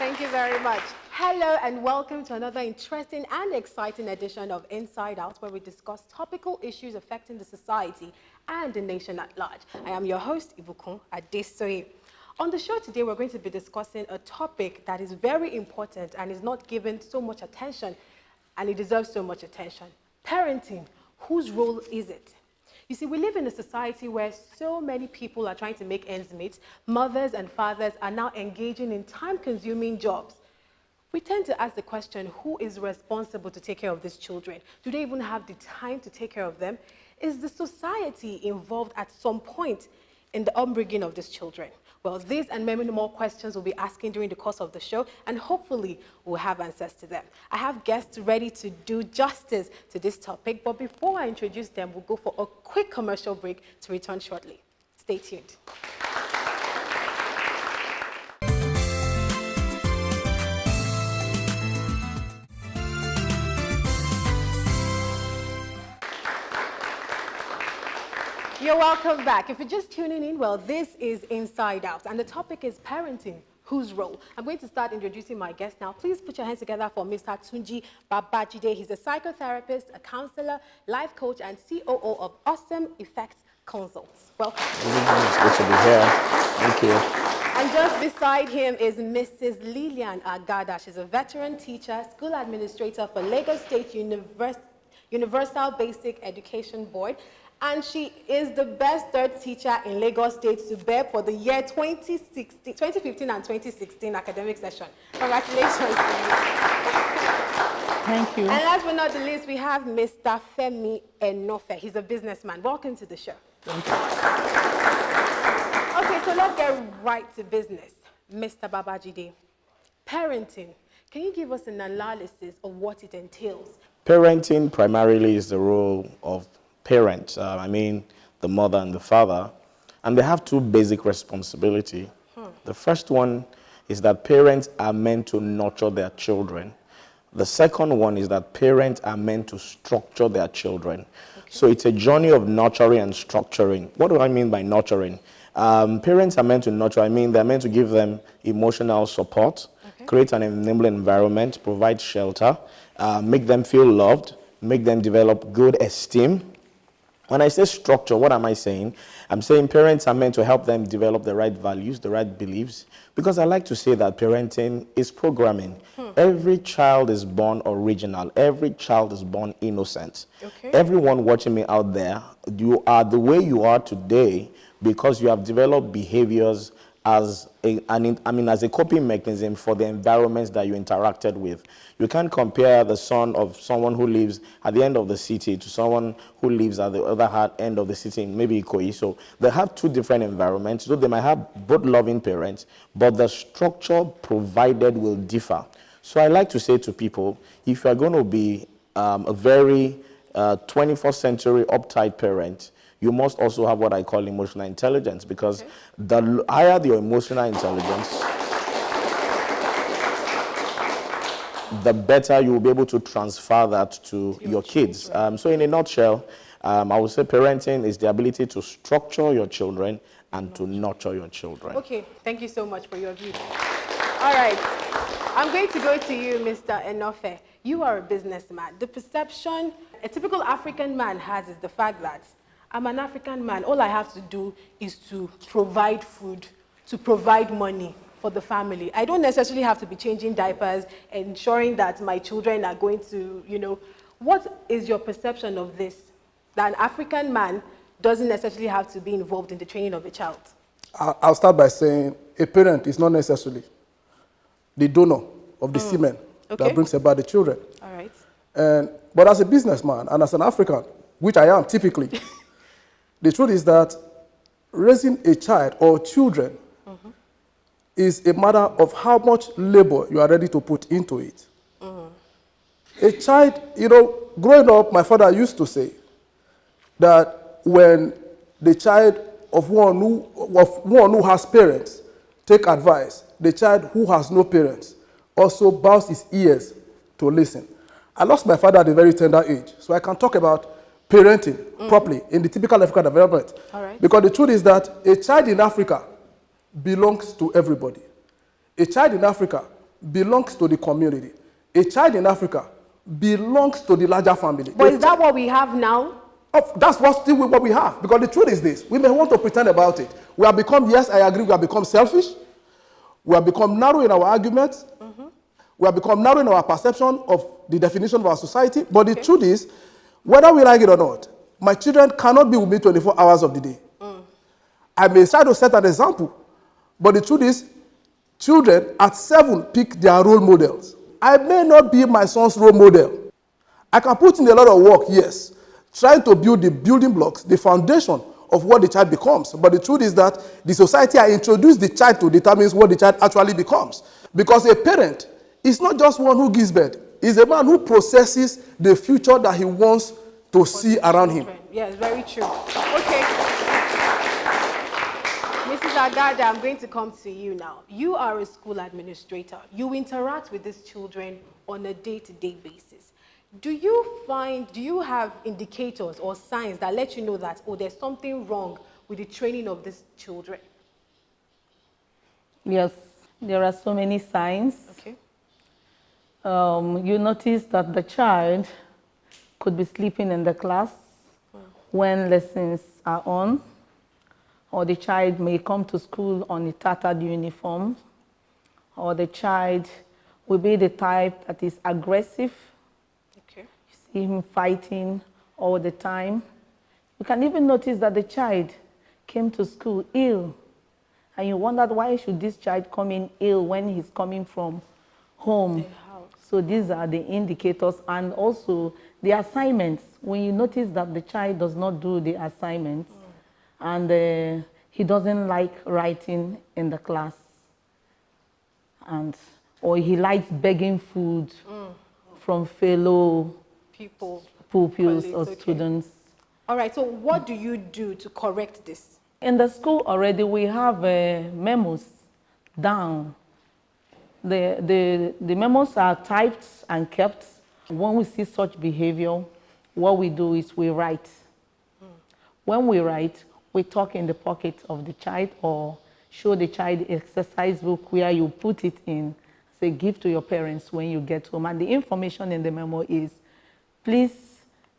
Thank you very much. Hello and welcome to another interesting and exciting edition of Inside Out, where we discuss topical issues affecting the society and the nation at large. I am your host, Ibukun Adesoye. On the show today, we're going to be discussing a topic that is very important and is not given so much attention, and it deserves so much attention. Parenting. Whose role is it? You see, we live in a society where so many people are trying to make ends meet. Mothers and fathers are now engaging in time-consuming jobs. We tend to ask the question, who is responsible to take care of these children? Do they even have the time to take care of them? Is the society involved at some point in the upbringing of these children? Well, these and many more questions we'll be asking during the course of the show, and hopefully we'll have answers to them. I have guests ready to do justice to this topic, but before I introduce them, we'll go for a quick commercial break to return shortly. Stay tuned. You're welcome back. If you're just tuning in, well, this is Inside Out, and the topic is parenting. Whose role? I'm going to start introducing my guest now. Please put your hands together for Mr. Tunji Babajide. He's a psychotherapist, a counselor, life coach, and COO of Awesome Effects Consults. Welcome. It's good to be here. Thank you. And just beside him is Mrs. Lillian Agada. She's a veteran teacher, school administrator for Lagos State Universal Basic Education Board. And she is the best third teacher in Lagos State to bear for the year 2015 and 2016 academic session. Congratulations to you. Thank you. And last but not the least, we have Mr. Femi Enofe. He's a businessman. Welcome to the show. Thank you. Okay, so let's get right to business. Mr. Babajide, parenting. Can you give us an analysis of what it entails? Parenting primarily is the role of parents, I mean the mother and the father, and they have two basic responsibilities. The first one is that parents are meant to nurture their children. The second one is that parents are meant to structure their children. Okay. So it's a journey of nurturing and structuring. What do I mean by nurturing? Parents are meant to nurture. I mean they're meant to give them emotional support, create an enabling environment, provide shelter, make them feel loved, make them develop good esteem. When I say structure, what am I saying? I'm saying parents are meant to help them develop the right values, the right beliefs, because I like to say that parenting is programming. Every child is born original. Every child is born innocent. Okay. Everyone watching me out there, you are the way you are today because you have developed behaviors as a coping mechanism for the environments that you interacted with. You can't compare the son of someone who lives at the end of the city to someone who lives at the other end of the city, maybe Ikoyi. So they have two different environments. So they might have both loving parents, but the structure provided will differ. So I like to say to people, if you are going to be a very 21st century uptight parent, you must also have what I call emotional intelligence, because the higher your emotional intelligence, the better you will be able to transfer that to your kids. So in a nutshell, I would say parenting is the ability to structure your children and to nurture your children. Okay, thank you so much for your view. All right, I'm going to go to you, Mr. Enofe. You are a businessman. The perception a typical African man has is the fact that I'm an African man. All I have to do is to provide food, to provide money for the family. I don't necessarily have to be changing diapers, ensuring that my children are going to, what is your perception of this? That an African man doesn't necessarily have to be involved in the training of a child. I'll start by saying a parent is not necessarily the donor of the semen that brings about the children. All right. But as a businessman and as an African, which I am typically, the truth is that raising a child or children is a matter of how much labor you are ready to put into it. A child, growing up, my father used to say that when the child of one who has parents take advice, the child who has no parents also bows his ears to listen. I lost my father at a very tender age, so I can talk about parenting properly in the typical African development. All right. Because the truth is that a child in Africa belongs to everybody. A child in Africa belongs to the community. A child in Africa belongs to the larger family. But is that what we have now? That's still what we have. Because the truth is this. We may want to pretend about it. We have become, yes, I agree, we have become selfish. We have become narrow in our arguments. We have become narrow in our perception of the definition of our society. But the truth is, whether we like it or not, my children cannot be with me 24 hours of the day. I may try to set an example. But the truth is, children at 7 pick their role models. I may not be my son's role model. I can put in a lot of work, yes, trying to build the building blocks, the foundation of what the child becomes. But the truth is that the society I introduce the child to determines what the child actually becomes. Because a parent is not just one who gives birth. He's a man who processes the future that he wants to see around him. Yes, very true. Okay. Mrs. Agada, I'm going to come to you now. You are a school administrator. You interact with these children on a day-to-day basis. Do you have indicators or signs that let you know that, oh, there's something wrong with the training of these children? Yes, there are so many signs. Okay. You notice that the child could be sleeping in the class when lessons are on, or the child may come to school on a tattered uniform, or the child will be the type that is aggressive. Okay. You see him fighting all the time. You can even notice that the child came to school ill, and you wondered why should this child come in ill when he's coming from home. So these are the indicators, and also the assignments. When you notice that the child does not do the assignments, and he doesn't like writing in the class, or he likes begging food from fellow pupils or students. All right, so what do you do to correct this? In the school already, we have memos down. The memos are typed and kept. When we see such behavior, what we do is we write. When we write, we talk in the pocket of the child or show the child exercise book where you put it in, say, give to your parents when you get home. And the information in the memo is, please,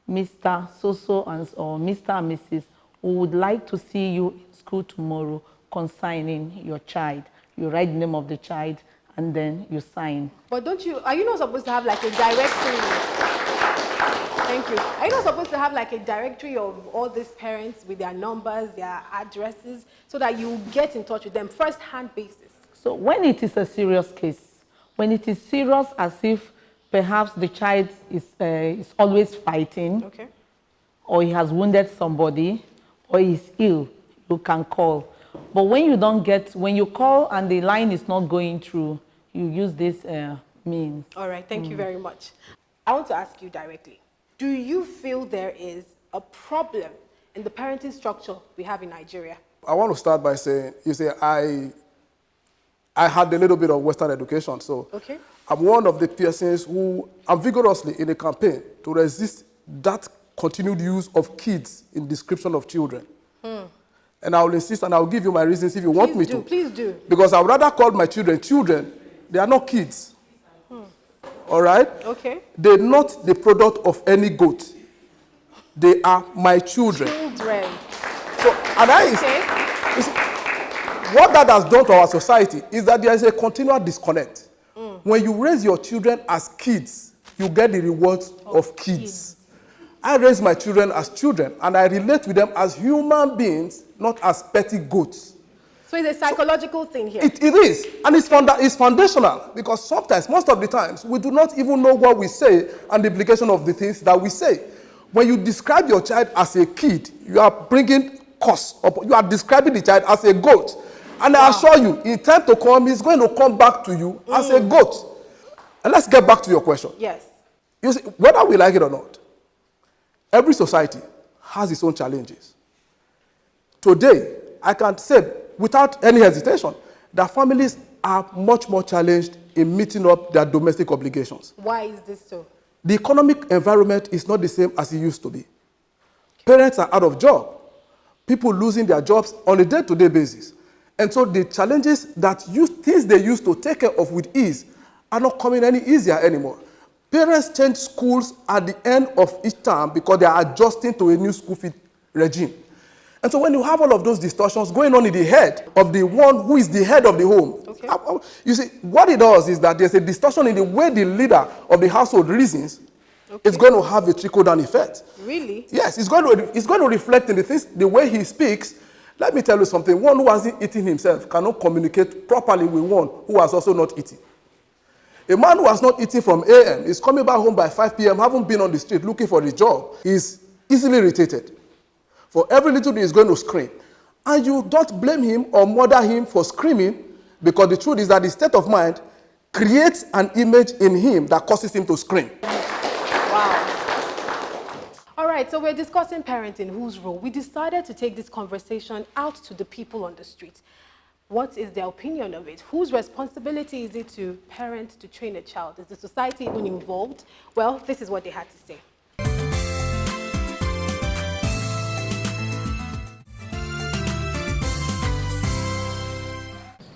Mr. So-so or Mr. and Mrs., we would like to see you in school tomorrow consigning your child. You write the name of the child and then you sign. But are you not supposed to have like a directory? Thank you. Are you not supposed to have like a directory of all these parents with their numbers, their addresses, so that you get in touch with them first-hand basis? So when it is a serious case, when it is serious as if perhaps the child is always fighting, okay, or he has wounded somebody, or he's ill, you can call. But when you call and the line is not going through, you use this means. All right, thank you very much. I want to ask you directly. Do you feel there is a problem in the parenting structure we have in Nigeria? I want to start by saying, I had a little bit of Western education, so okay, I'm one of the persons who I'm vigorously in a campaign to resist that continued use of kids in description of children. And I will insist, and I will give you my reasons if you want me to. Please do. Because I would rather call my children children. They are not kids. All right? Okay. They're not the product of any goat. They are my children. Children. So, and see, what that has done to our society is that there is a continual disconnect. When you raise your children as kids, you get the rewards of kids. I raise my children as children, and I relate with them as human beings, not as petty goats. So it's a psychological thing here. It is, and it's foundational, because sometimes, most of the times, we do not even know what we say and the implication of the things that we say. When you describe your child as a kid, you are bringing curse up. You are describing the child as a goat. And I assure you, in time to come, he's going to come back to you as a goat. And let's get back to your question. Yes. You see, whether we like it or not, every society has its own challenges. Today, I can say, without any hesitation, that families are much more challenged in meeting up their domestic obligations. Why is this so? The economic environment is not the same as it used to be. Parents are out of job. People losing their jobs on a day-to-day basis. And so the challenges things they used to take care of with ease are not coming any easier anymore. Parents change schools at the end of each term because they are adjusting to a new school fee regime. And so when you have all of those distortions going on in the head of the one who is the head of the home, Okay. You see, what it does is that there's a distortion in the way the leader of the household reasons. Okay. It's going to have a trickle-down effect. Really? Yes, it's going to reflect in the way he speaks. Let me tell you something. One who hasn't eaten himself cannot communicate properly with one who has also not eaten. A man who has not eaten from a.m. is coming back home by 5 p.m., haven't been on the street looking for a job, is easily irritated. For every little thing, he's going to scream. And you don't blame him or murder him for screaming, because the truth is that the state of mind creates an image in him that causes him to scream. Wow. All right, so we're discussing parenting, whose role. We decided to take this conversation out to the people on the street. What is their opinion of it? Whose responsibility is it to parent, to train a child? Is the society even involved? Well, this is what they had to say.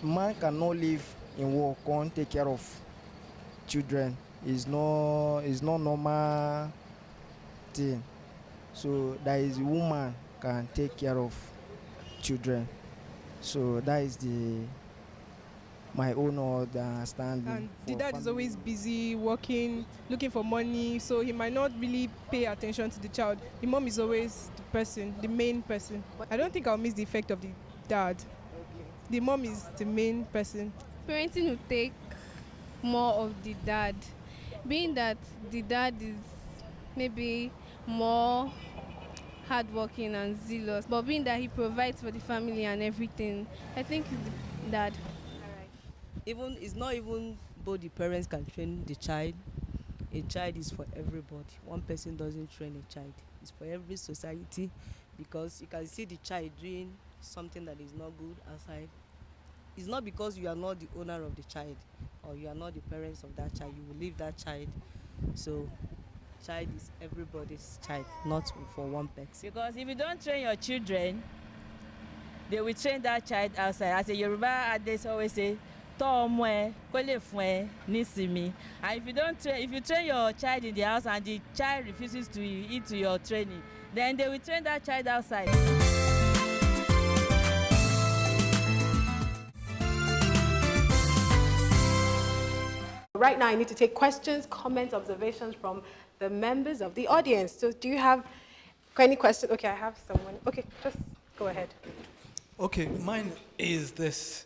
Man cannot live in work and take care of children. It's not normal thing. So that is woman can take care of children. So that is my own understanding. And the dad is always busy working, looking for money, so he might not really pay attention to the child. The mom is always the person, the main person. I don't think I'll miss the effect of the dad. The mom is the main person. Parenting will take more of the dad, being that the dad is maybe more hardworking and zealous, but being that he provides for the family and everything, I think it's the dad. Even it's not even both the parents can train the child. A child is for everybody. One person doesn't train a child. It's for every society, because you can see the child doing something that is not good outside. It's not because you are not the owner of the child or you are not the parents of that child. You will leave that child. So child is everybody's child, not for one person. Because if you don't train your children, they will train that child outside. As a Yoruba adage always say, and if you train your child in the house and the child refuses to eat to your training, then they will train that child outside. Right now, I need to take questions, comments, observations from the members of the audience. So do you have any questions? Okay, I have someone. Okay, just go ahead. Okay, mine is this.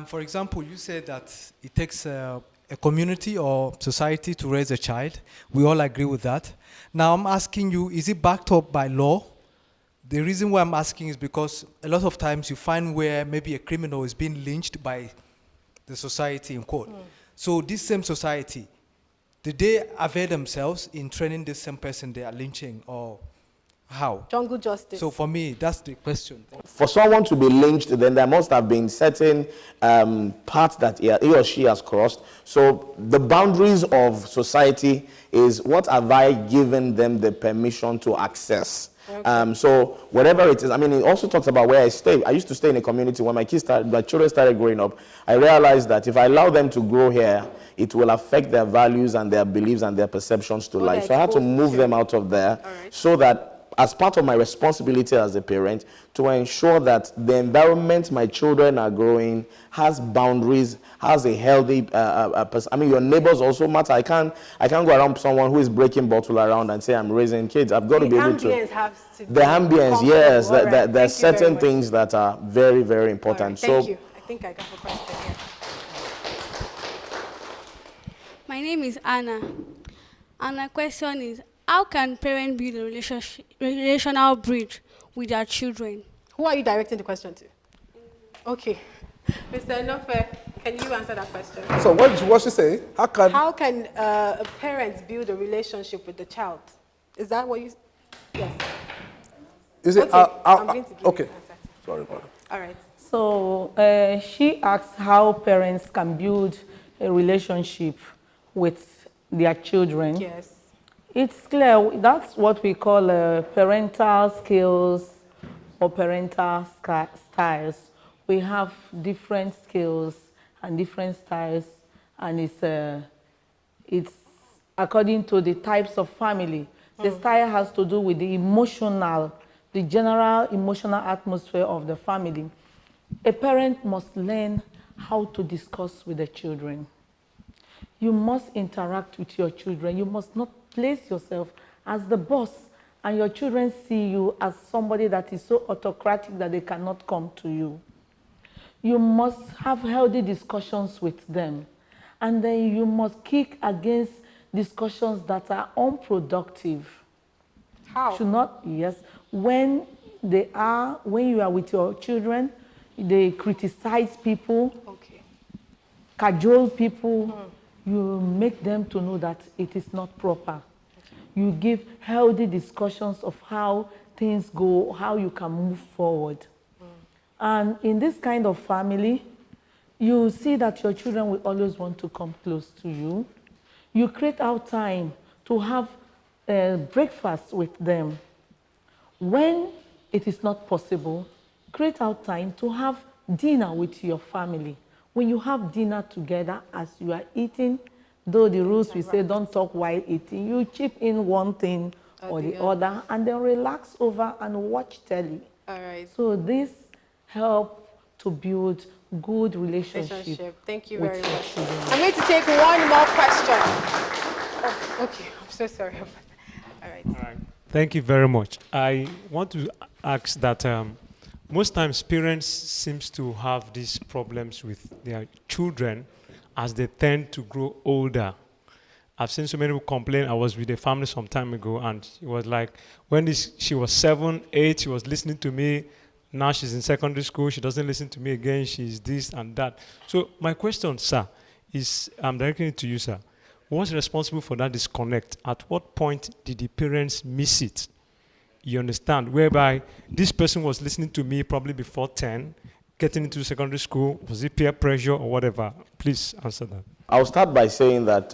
For example, you said that it takes a community or society to raise a child. We all agree with that. Now I'm asking you, is it backed up by law? The reason why I'm asking is because a lot of times you find where maybe a criminal is being lynched by the society in court. So this same society, did they avail themselves in training this same person they are lynching, or how? Jungle justice. So for me, that's the question. For someone to be lynched, then there must have been certain paths that he or she has crossed. So the boundaries of society is, what have I given them the permission to access? Okay. So whatever it is, I mean, it also talks about where I stay. I used to stay in a community. When my children started growing up, I realized that if I allow them to grow here, it will affect their values and their beliefs and their perceptions to life. So I had to move them out of there, so that as part of my responsibility as a parent, to ensure that the environment my children are growing has boundaries, has a healthy, I mean, your neighbors also matter. I can't go around someone who is breaking bottle around and say I'm raising kids. I've got to be able to. The ambience, yes. There are certain things that are very, very important. Thank you. I think I got a question here. My name is Anna, and my question is, how can parents build a relational bridge with their children? Who are you directing the question to? Okay. Mr. Nofe, can you answer that question? So what she say? How can parents build a relationship with the child? Is that what you... Yes. Is it... okay. Sorry about it. All right. So she asked how parents can build a relationship with their children. Yes. It's clear, that's what we call parental skills or parental styles. We have different skills and different styles and it's according to the types of family. The style has to do with the general emotional atmosphere of the family. A parent must learn how to discuss with the children. You must interact with your children. You must not place yourself as the boss and your children see you as somebody that is so autocratic that they cannot come to you. You must have healthy discussions with them. And then you must kick against discussions that are unproductive. How? Should not, yes. When you are with your children, they criticize people, cajole people, you make them to know that it is not proper. You give healthy discussions of how things go, how you can move forward. And in this kind of family, you see that your children will always want to come close to you. You create out time to have breakfast with them. When it is not possible, create out time to have dinner with your family. When you have dinner together as you are eating, though the rules we say don't talk while eating, you chip in one thing or the other and then relax over and watch telly. All right. So this helps to build good relationship. Thank you very much. I'm going to take one more question. Oh, okay. I'm so sorry about that. All right. All right. Thank you very much. I want to ask that most times parents seems to have these problems with their children as they tend to grow older. I've seen so many people complain. I was with a family some time ago, and it was like, when she was 7, 8, she was listening to me. Now she's in secondary school. She doesn't listen to me again. She's this and that. So my question, sir, is I'm directing it to you, sir. What's responsible for that disconnect? At what point did the parents miss it? You understand? Whereby this person was listening to me probably before 10, getting into secondary school. Was it peer pressure or whatever? Please answer that. I'll start by saying that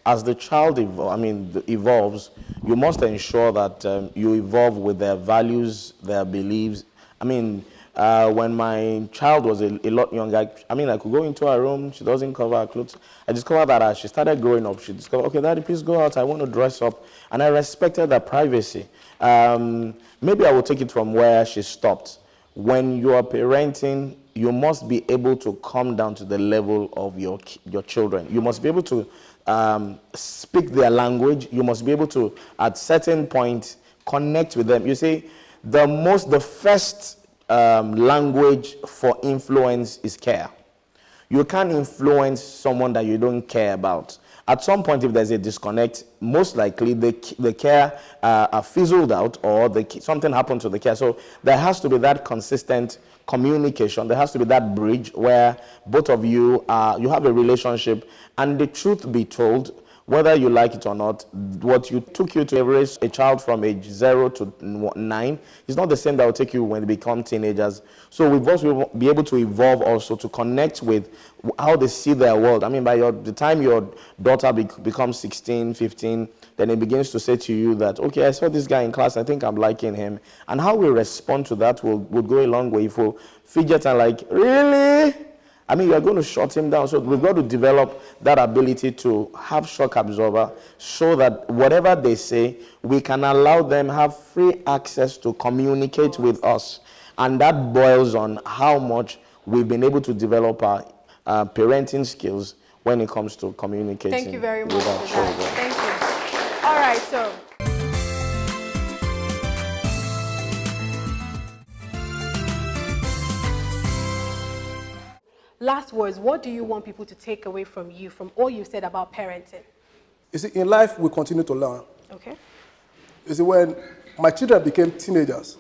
as the child evolves, you must ensure that you evolve with their values, their beliefs. When my child was a lot younger, I could go into her room, she doesn't cover her clothes. I discovered that as she started growing up, she discovered, okay, Daddy, please go out, I want to dress up. And I respected her privacy. Maybe I will take it from where she stopped. When you are parenting, you must be able to come down to the level of your children. You must be able to speak their language. You must be able to, at certain point, connect with them. You see, the first language for influence is care. You can't influence someone that you don't care about. At some point, if there's a disconnect, most likely the care are fizzled out, or something happened to the care. So there has to be that consistent communication. There has to be that bridge where both of you you have a relationship, and the truth be told, whether you like it or not, what took you to raise a child from age 0 to 9 is not the same that will take you when they become teenagers. So we've also be able to evolve also to connect with how they see their world. By the time your daughter becomes 16, 15, then it begins to say to you that, okay, I saw this guy in class, I think I'm liking him. And how we respond to that will go a long way. If we fidget and like, really? You're going to shut him down. So we've got to develop that ability to have shock absorber so that whatever they say, we can allow them have free access to communicate with us. And that boils on how much we've been able to develop our parenting skills when it comes to communicating. Thank you very much with our for children. that. Thank you. All right, so. Last words, what do you want people to take away from you, from all you said about parenting? You see, in life, we continue to learn. Okay. You see, when my children became teenagers,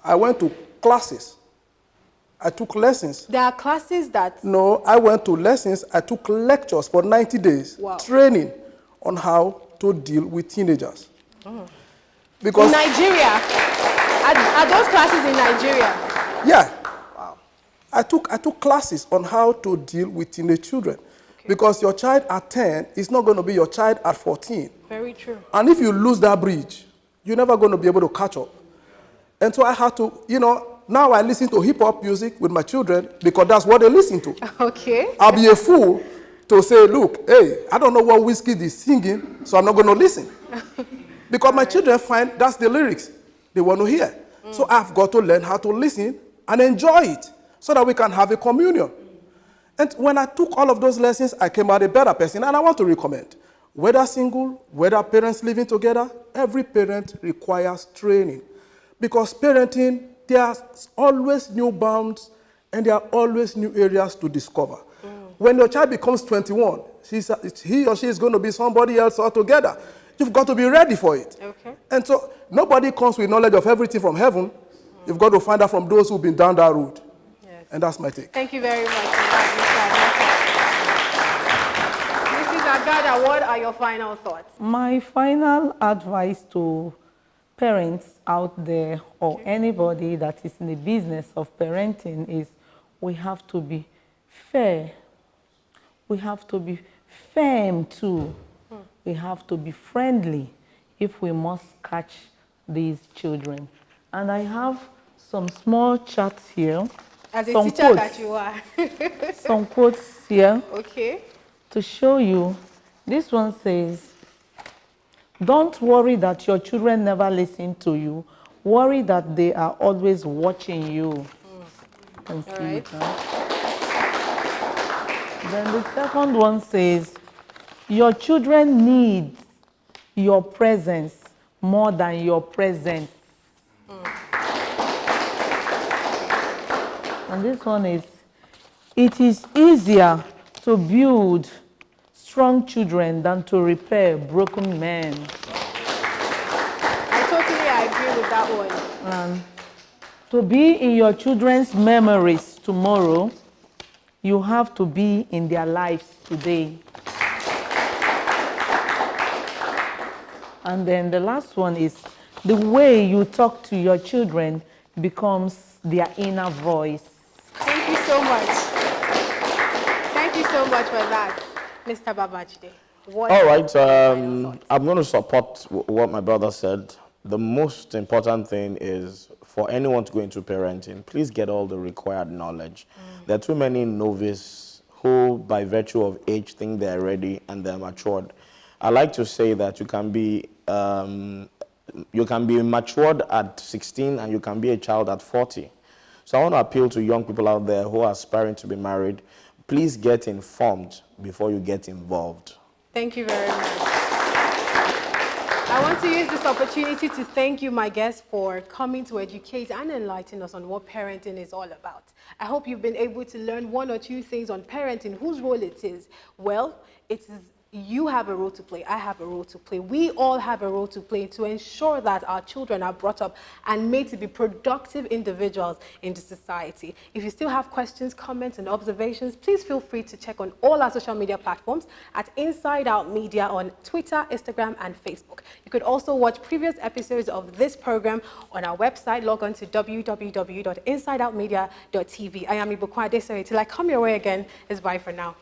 I went to classes. I took lessons. There are classes that... No, I went to lessons. I took lectures for 90 days. Wow. Training on how to deal with teenagers. Because in Nigeria? Are those classes in Nigeria? Yeah. I took classes on how to deal with teenage children. Okay. Because your child at 10 is not going to be your child at 14. Very true. And if you lose that bridge, you're never going to be able to catch up. And so I had to, now I listen to hip-hop music with my children because that's what they listen to. Okay. I'll be a fool to say, look, hey, I don't know what Whiskey is singing, so I'm not going to listen. Because my children find that's the lyrics they want to hear. So I've got to learn how to listen and enjoy it so that we can have a communion. And when I took all of those lessons, I came out a better person. And I want to recommend, whether single, whether parents living together, every parent requires training. Because parenting, there's always new bounds and there are always new areas to discover. When your child becomes 21, he or she is going to be somebody else altogether. You've got to be ready for it. Okay. And so nobody comes with knowledge of everything from heaven. You've got to find out from those who've been down that road. Yes. And that's my take. Thank you very much for that, Mrs. Agada, what are your final thoughts? My final advice to parents out there or anybody that is in the business of parenting is we have to be fair. We have to be firm too. We have to be friendly if we must catch these children. And I have some small charts here. As a teacher that you are. Some quotes here. Okay. To show you. This one says, don't worry that your children never listen to you. Worry that they are always watching you. You can see it, huh? Then the second one says, your children need your presence more than your presence. And this one is, it is easier to build strong children than to repair broken men. I totally agree with that one. And to be in your children's memories tomorrow, you have to be in their lives today. And then the last one is, the way you talk to your children becomes their inner voice. Thank you so much. Thank you so much for that, Mr. Babajide. All right, I'm going to support what my brother said. The most important thing is for anyone to go into parenting, please get all the required knowledge. There are too many novices who, by virtue of age, think they're ready and they're matured. I like to say that you can be matured at 16 and you can be a child at 40. So I want to appeal to young people out there who are aspiring to be married. Please get informed before you get involved. Thank you very much. I want to use this opportunity to thank you, my guests, for coming to educate and enlighten us on what parenting is all about. I hope you've been able to learn one or two things on parenting, whose role it is. Well, it is. You have a role to play, I have a role to play. We all have a role to play to ensure that our children are brought up and made to be productive individuals in the society. If you still have questions, comments, and observations, please feel free to check on all our social media platforms at Inside Out Media on Twitter, Instagram, and Facebook. You could also watch previous episodes of this program on our website. Log on to www.insideoutmedia.tv. I am Ibukun Adesoye. Till I come your way again, it's bye for now.